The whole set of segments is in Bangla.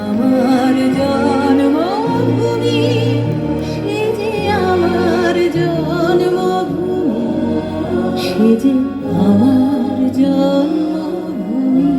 আমার জন্মভূমি, সে যে আমার জন্মভূমি, সে যে আমার জন্মভূমি।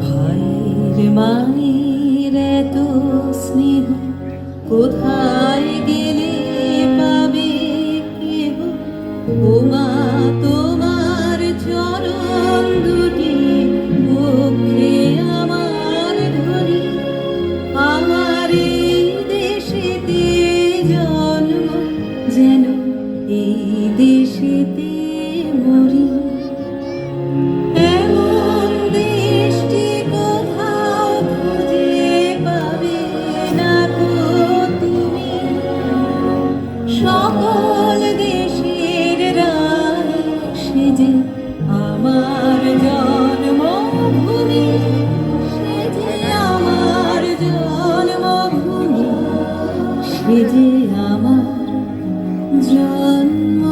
ভাইয়ের মায়ের এত স্নেহ কোথায় গেলে পাবে কেহ? ও মা, তোমার চরণ দুটি বক্ষে আমার ধরি। আমার এই দেশেতে জন্ম, যেন এই দেশেতে মরি। এমন দেশটি কোথাও খুঁজে পাবে না গো তুমি। সকল দেশের রানী, সে যে আমার জন্মভূমি, সে যে আমার জন্মভূমি, সে যে আমার জন্ম